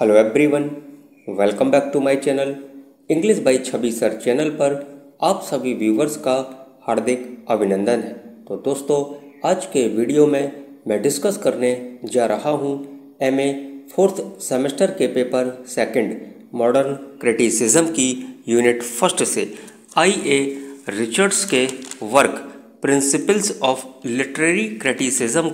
Hello everyone, welcome back to my channel English by Chhavi sir channel पर आप सभी viewers का हार्दिक अभिनंदन है। तो दोस्तों, आज के वीडियो में मैं डिस्कस करने जा रहा हूँ एमए फोर्थ सेमेस्टर के पेपर सेकंड मॉडर्न क्रिटिसिज्म की यूनिट फर्स्ट से IA रिचर्ड्स के work principles of literary criticism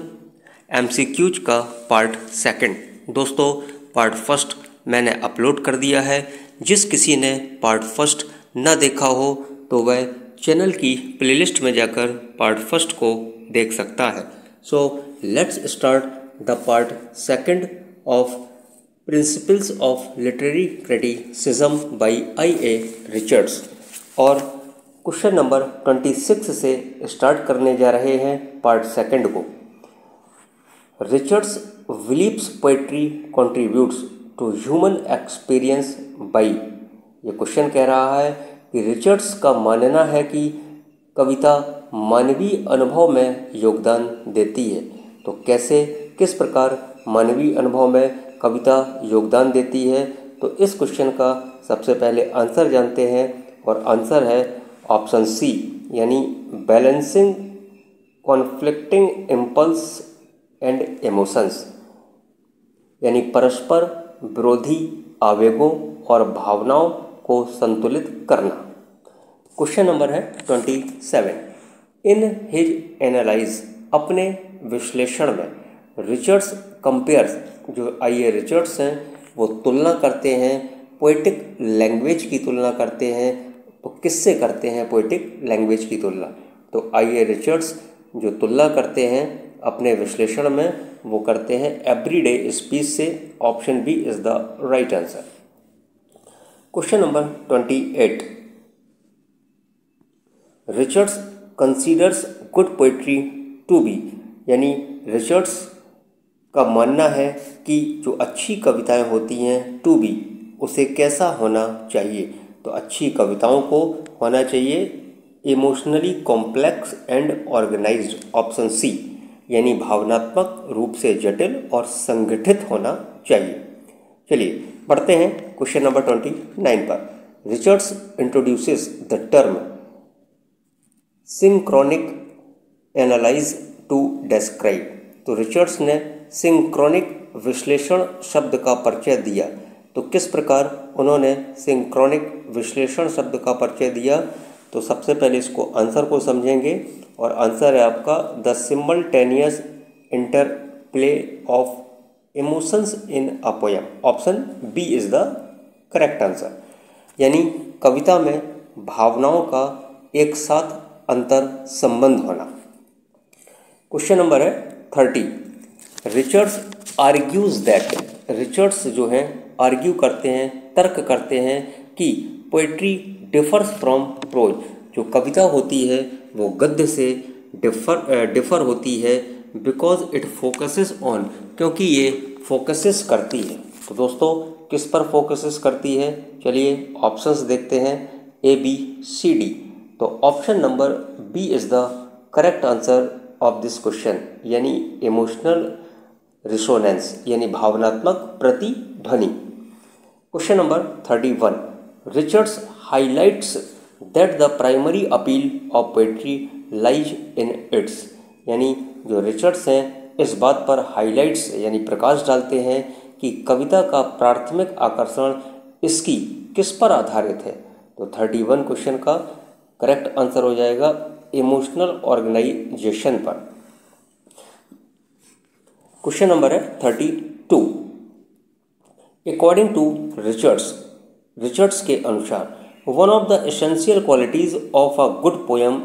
MCQs का पार्ट सेकंड। दोस्तों, पार्ट फर्स्ट मैंने अपलोड कर दिया है। जिस किसी ने पार्ट फर्स्ट ना देखा हो तो वह चैनल की प्लेलिस्ट में जाकर पार्ट फर्स्ट को देख सकता है। So let's start the part second of principles of literary criticism by IA Richards. और क्वेश्चन नंबर 26 से स्टार्ट करने जा रहे हैं पार्ट सेकंड को। Richards believes poetry contributes to human experience by, ये क्वेश्चन कह रहा है कि रिचर्ड्स का मानना है कि कविता मानवीय अनुभव में योगदान देती है। तो कैसे, किस प्रकार मानवीय अनुभव में कविता योगदान देती है, तो इस क्वेश्चन का सबसे पहले आंसर जानते हैं। और आंसर है ऑप्शन सी, यानी balancing conflicting impulse and emotions, यानी परस्पर विरोधी आवेगों और भावनाओं को संतुलित करना। क्वेश्चन नंबर है 27। इन हिज एनालाइज, अपने विश्लेषण में रिचर्ड्स कंपेयर्स, जो IA रिचर्ड्स हैं वो तुलना करते हैं, पोएटिक लैंग्वेज की तुलना करते हैं। तो किससे करते हैं पोएटिक लैंग्वेज की तुलना? तो IA रिचर्ड्स जो तुलना करते हैं अपने विश्लेषण में, वो करते हैं एवरीडे स्पीच से। Option B is the right answer. Question number 28। Richards considers good poetry to be, यानी रिचर्ड्स का मानना है कि जो अच्छी कविताएं होती हैं टू बी, उसे कैसा होना चाहिए? तो अच्छी कविताओं को होना चाहिए emotionally complex and organised. Option C, यानी भावनात्मक रूप से जटिल और संगठित होना चाहिए। चलिए बढ़ते हैं क्वेश्चन नंबर 29 पर। Richards introduces the term synchronic analyse to describe. तो रिचर्ड्स ने सिंक्रोनिक विश्लेषण शब्द का परिचय दिया। तो किस प्रकार उन्होंने सिंक्रोनिक विश्लेषण शब्द का परिचय दिया? तो सबसे पहले इसको आंसर को समझेंगे। और आंसर है आपका the simultaneous interplay of emotions in a poem. Option B is the correct answer, यानी कविता में भावनाओं का एक साथ अंतर संबंध होना। क्वेश्चन नंबर है 30। रिचर्ड्स आर्ग्यूज दैट, रिचर्ड्स जो है आर्ग्यू करते हैं, तर्क करते हैं कि पोएट्री डिफर्स फ्रॉम प्रोज, जो कविता होती है वो गद्य से डिफर होती है, बिकॉज इट फोकसेस ऑन, क्योंकि ये फोकसेस करती है। तो दोस्तों, किस पर फोकसेस करती है? चलिए ऑप्शंस देखते हैं, ABCD। तो option number B is the correct answer of this question, यानी इमोशनल रिसोनेंस, यानी भावनात्मक प्रतिध्वनि। Question number 31। Richards highlights that the primary appeal of poetry lies in its, यानी जो रिचर्ड्स हैं इस बात पर हाईलाइट्स यानी प्रकाश डालते हैं कि कविता का प्राथमिक आकर्षण इसकी किस पर आधारित है? तो 31 क्वेश्चन का करेक्ट आंसर हो जाएगा इमोशनल ऑर्गेनाइजेशन पर। क्वेश्चन नंबर है 32। अकॉर्डिंग टू रिचर्ड्स के अनुसार one of the essential qualities of a good poem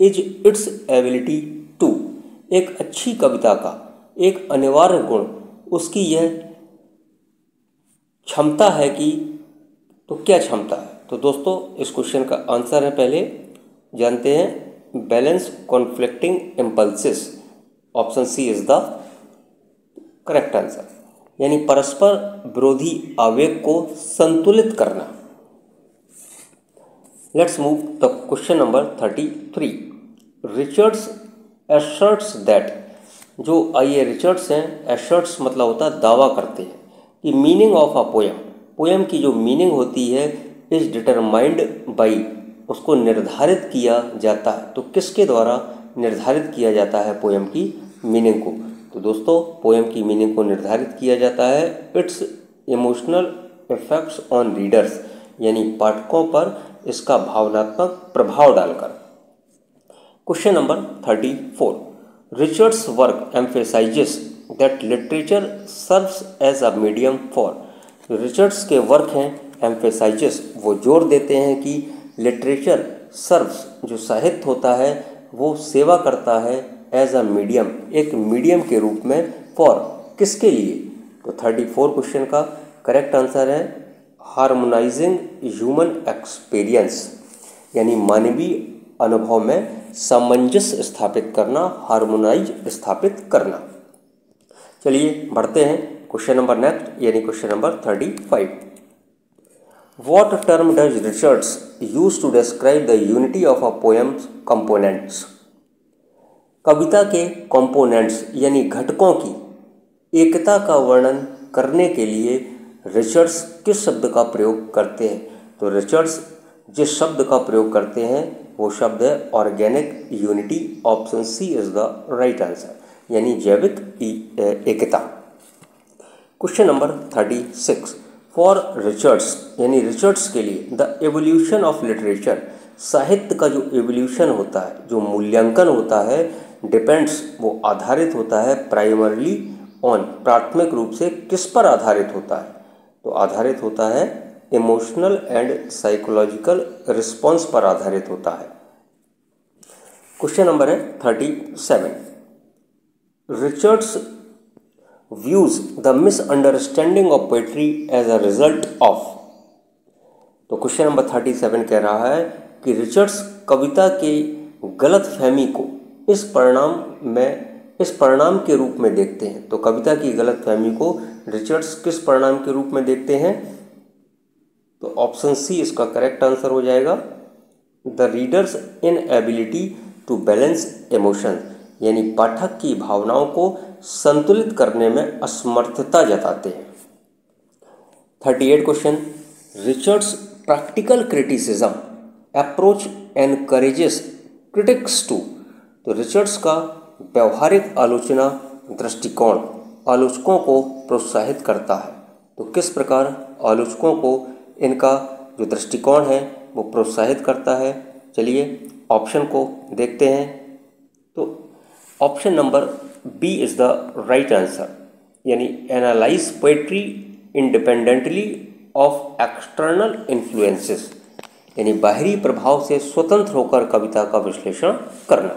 is its ability to, एक अच्छी कविता का एक अनिवार्य गुण उसकी यह क्षमता है कि, तो क्या क्षमता है? तो दोस्तों, इस क्वेश्चन का आंसर है, पहले जानते हैं, balance conflicting impulses. Option C is the correct answer, यानी परस्पर विरोधी आवेग को संतुलित करना। Let's move the question number 33। Richards asserts that, जो IA रिचर्ड्स हैं, एसर्ट्स मतलब होता है दावा करते हैं, कि meaning of a poem, poem की जो मीनिंग होती है इज डिटरमाइंड बाई, उसको निर्धारित किया जाता है। तो किसके द्वारा निर्धारित किया जाता है पोयम की मीनिंग को? तो दोस्तों पोयम की मीनिंग को निर्धारित किया जाता है its emotional effects on readers, यानी पाठकों पर इसका भावनात्मक प्रभाव डालकर। Question number 34, Richards work emphasises that literature serves as a medium for. जो रिचर्ड्स के वर्क हैं एम्फेसाइजेस, वो जोर देते हैं कि लिटरेचर सर्व्स, जो साहित्य होता है वो सेवा करता है एज अ मीडियम, एक मीडियम के रूप में, फॉर, किसके लिए? तो 34 क्वेश्चन का करेक्ट आंसर है हार्मोनाइजिंग ह्यूमन एक्सपीरियंस, यानी मानवीय अनुभव में सामंजस्य स्थापित करना, हार्मोनाइज स्थापित करना। चलिए बढ़ते हैं क्वेश्चन नंबर नेक्स्ट, यानी question number 35। What term does Richards use to describe the unity of a poem's components? कविता के कंपोनेंट्स यानी घटकों की एकता का वर्णन करने के लिए रिचर्ड्स किस शब्द का प्रयोग करते हैं? तो रिचर्ड्स जिस शब्द का प्रयोग करते हैं वो शब्द है organic unity. Option C is the right answer, यानी जैविक एकता। क्वेश्चन नंबर 36, फॉर रिचर्ड्स, यानी रिचर्ड्स के लिए द एवोल्यूशन ऑफ लिटरेचर, साहित्य का जो एवोल्यूशन होता है, जो मूल्यांकन होता है, डिपेंड्स, वो आधारित होता है प्राइमरली ऑन, प्राथमिक रूप से किस पर आधारित होता है? तो आधारित होता है इमोशनल एंड साइकोलॉजिकल रिस्पॉन्स पर आधारित होता है। क्वेश्चन नंबर है 37, Richards views the misunderstanding of poetry as a result of. तो क्वेश्चन नंबर 37 कह रहा है कि रिचर्ड्स कविता की गलत फहमी को इस परिणाम के रूप में देखते हैं। तो कविता की गलत फहमी को रिचर्ड्स किस परिणाम के रूप में देखते हैं? तो ऑप्शन सी इसका करेक्ट आंसर हो जाएगा the readers inability to balance emotion, यानी पाठक की भावनाओं को संतुलित करने में असमर्थता जताते हैं। 38 question, Richards practical criticism approach encourages critics to. तो रिचर्ड्स का व्यवहारिक आलोचना दृष्टिकोण आलोचकों को प्रोत्साहित करता है। तो किस प्रकार आलोचकों को इनका जो दृष्टिकोण है वो प्रोत्साहित करता है? चलिए ऑप्शन को देखते हैं। तो option number b is the right answer, यानी analyse poetry independently of external influences, यानी बाहरी प्रभाव से स्वतंत्र होकर कविता का विश्लेषण करना।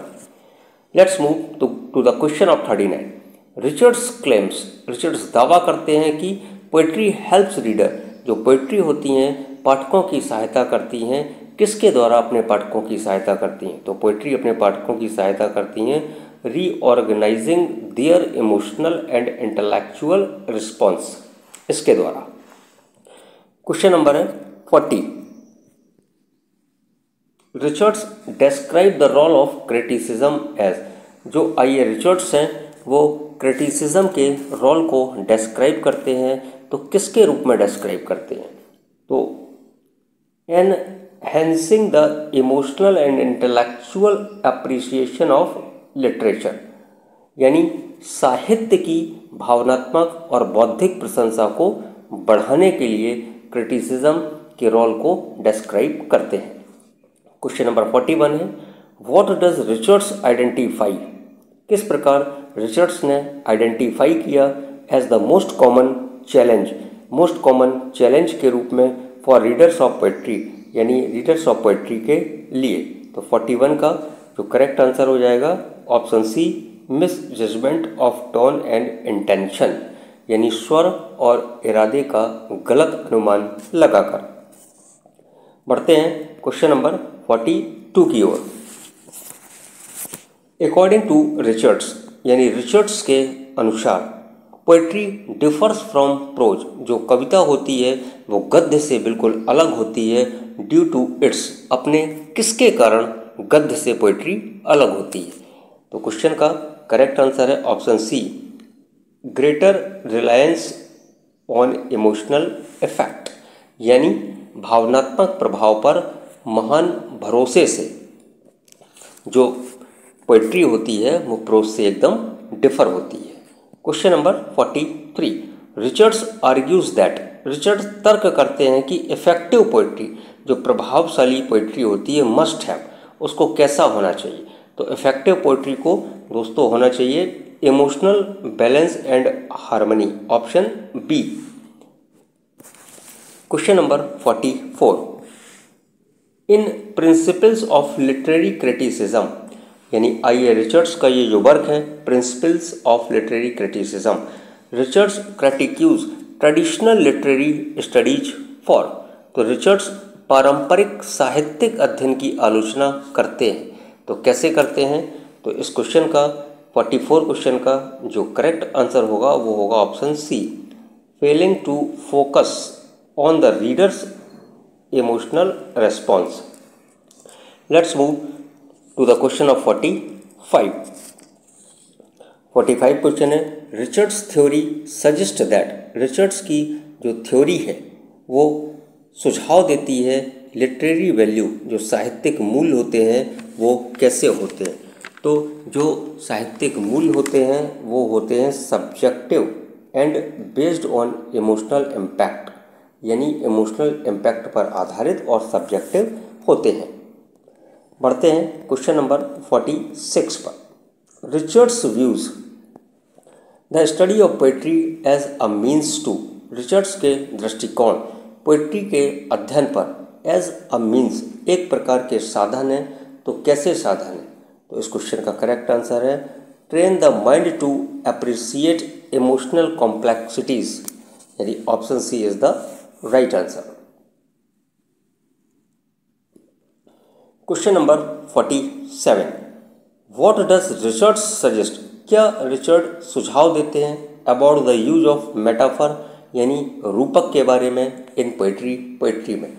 Let's move to the question of 39। Richards claims, Richards दावा करते हैं कि पोएट्री हेल्प्स रीडर, जो पोएट्री होती हैं पाठकों की सहायता करती हैं। किसके द्वारा अपने पाठकों की सहायता करती हैं? तो पोएट्री अपने पाठकों की सहायता करती हैं reorganising their emotional and intellectual response, इसके द्वारा। क्वेश्चन नंबर है 40, Richards describe the role of criticism as. जो आइए रिचर्ड्स हैं वो क्रिटिसिज्म के रोल को डिस्क्राइब करते हैं। तो किसके रूप में डिस्क्राइब करते हैं? तो enhancing the emotional and intellectual appreciation of literature, यानी साहित्य की भावनात्मक और बौद्धिक प्रशंसा को बढ़ाने के लिए क्रिटिसिज्म के रोल को डिस्क्राइब करते हैं। क्वेश्चन नंबर 41 है, व्हाट डज रिचर्ड्स आइडेंटिफाई। किस प्रकार रिचर्ड्स ने आइडेंटिफाई किया as the most common challenge के रूप में फॉर रीडर्स ऑफ पोएट्री, यानी रीडर्स ऑफ पोएट्री के लिए? तो 41 का जो करेक्ट आंसर हो जाएगा option C, misjudgement of tone and intention, यानी स्वर और इरादे का गलत अनुमान लगाकर। बढ़ते हैं क्वेश्चन नंबर 42 की ओर। अकॉर्डिंग टू रिचर्ड्स, यानी रिचर्ड्स के अनुसार पोएट्री डिफर्स फ्रॉम प्रोज, जो कविता होती है वो गद्य से बिल्कुल अलग होती है। ड्यू टू इट्स, अपने किसके कारण गद्य से पोएट्री अलग होती है? तो क्वेश्चन का करेक्ट आंसर है option C, greater reliance on emotional effect, यानी भावनात्मक प्रभाव पर महान भरोसे से जो पोइट्री होती है वो प्रोज से एकदम डिफर होती है। Question number 43, Richards argues that, Richards तर्क करते हैं कि इफेक्टिव पोइट्री, जो प्रभावशाली पोइट्री होती है, मस्ट हैव, उसको कैसा होना चाहिए। तो इफेक्टिव पोइट्री को दोस्तों होना चाहिए emotional balance and harmony, option b. Question number 44, in principles of literary criticism, यानी आई ए रिचर्ड्स का ये जो वर्क है principles of literary criticism, Richards critiques traditional literary studies for, तो रिचर्ड्स पारंपरिक साहित्यिक अध्ययन की आलोचना करते हैं। तो कैसे करते हैं, तो इस क्वेश्चन का 44 क्वेश्चन का जो करेक्ट आंसर होगा वो होगा option c, failing to focus on the reader's emotional response. Let's move to the question of 45 question है, Richards theory suggest that, Richards की जो थ्योरी है वो सुझाव देती है लिटरेरी वैल्यू, जो साहित्यिक मूल्य होते हैं वो कैसे होते हैं। तो जो साहित्यिक मूल्य होते हैं वो होते हैं subjective and based on emotional impact, यानी इमोशनल इम्पैक्ट पर आधारित और सब्जेक्टिव होते हैं। बढ़ते हैं क्वेश्चन नंबर 46 पर, Richards views the study of poetry as a means to, Richards के दृष्टिकोण पोइट्री के अध्ययन पर एज अ मीन्स, एक प्रकार के साधन है। तो कैसे साधन है, तो इस क्वेश्चन का करेक्ट आंसर है train the mind to appreciate emotional complexities, यानी option C is the right answer. Question number 47, what does Richards suggest, क्या रिचर्ड सुझाव देते हैं about the use of metaphor, यानी रूपक के बारे में इन पोइट्री में।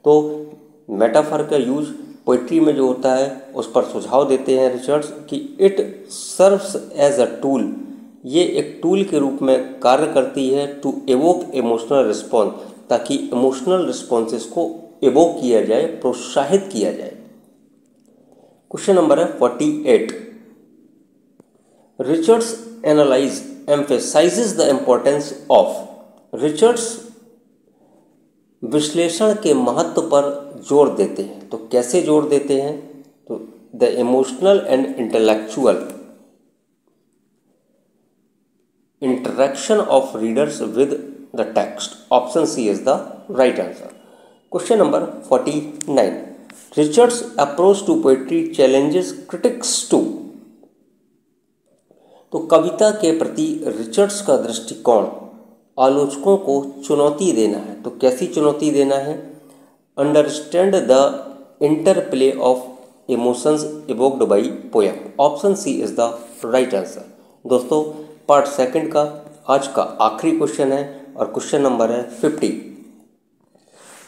तो मेटाफर का यूज पोइट्री में जो होता है उस पर सुझाव देते हैं रिचर्ड्स कि it serves as a tool, ये एक टूल के रूप में कार्य करती है टू एवोक इमोशनल रिस्पॉन्स, ताकि इमोशनल रिस्पॉन्सेस को एवोक किया जाए, प्रोत्साहित किया जाए। क्वेश्चन नंबर है 48, Richards analyse emphasises the importance of, Richards विश्लेषण के महत्व पर जोर देते हैं। तो कैसे जोर देते हैं, तो the emotional and intellectual interaction of readers with the text, option C is the right answer. Question number 49, Richards approach to poetry challenges critics to, तो कविता के प्रति रिचर्ड्स का दृष्टिकोण आलोचकों को चुनौती देना है। तो कैसी चुनौती देना है, understand the interplay of emotions evoked by poem, option C is the right answer. दोस्तों पार्ट सेकंड का आज का आखिरी क्वेश्चन है और क्वेश्चन नंबर है 50,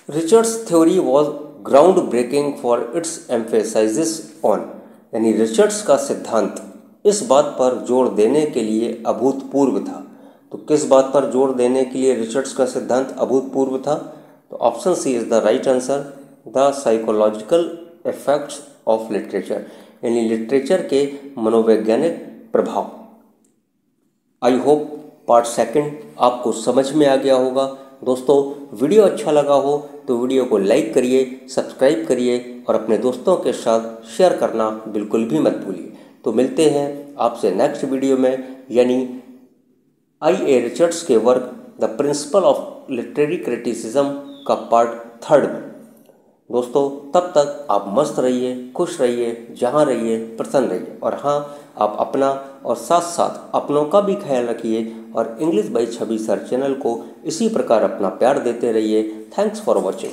Richards theory was ground breaking for its emphasises on, यानी रिचर्ड्स का सिद्धांत इस बात पर जोर देने के लिए अभूतपूर्व था। तो किस बात पर जोर देने के लिए रिचर्ड्स का सिद्धांत अभूतपूर्व था, तो option C is the right answer, the psychological effects of literature, यानी लिटरेचर के मनोवैज्ञानिक प्रभाव। आई होप पार्ट सेकंड आपको समझ में आ गया होगा। दोस्तों वीडियो अच्छा लगा हो तो वीडियो को लाइक करिए, सब्सक्राइब करिए और अपने दोस्तों के साथ शेयर करना बिल्कुल भी मत भूलिए। तो मिलते हैं आपसे नेक्स्ट वीडियो में, यानी आई ए रिचर्ड्स के work the principle of literary criticism का पार्ट 3 में। दोस्तों तब तक आप मस्त रहिए, खुश रहिए, जहाँ रहिए प्रसन्न रहिए, और हाँ आप अपना और साथ साथ अपनों का भी ख्याल रखिए और English by Chhavi sir channel को इसी प्रकार अपना प्यार देते रहिए। Thanks for watching.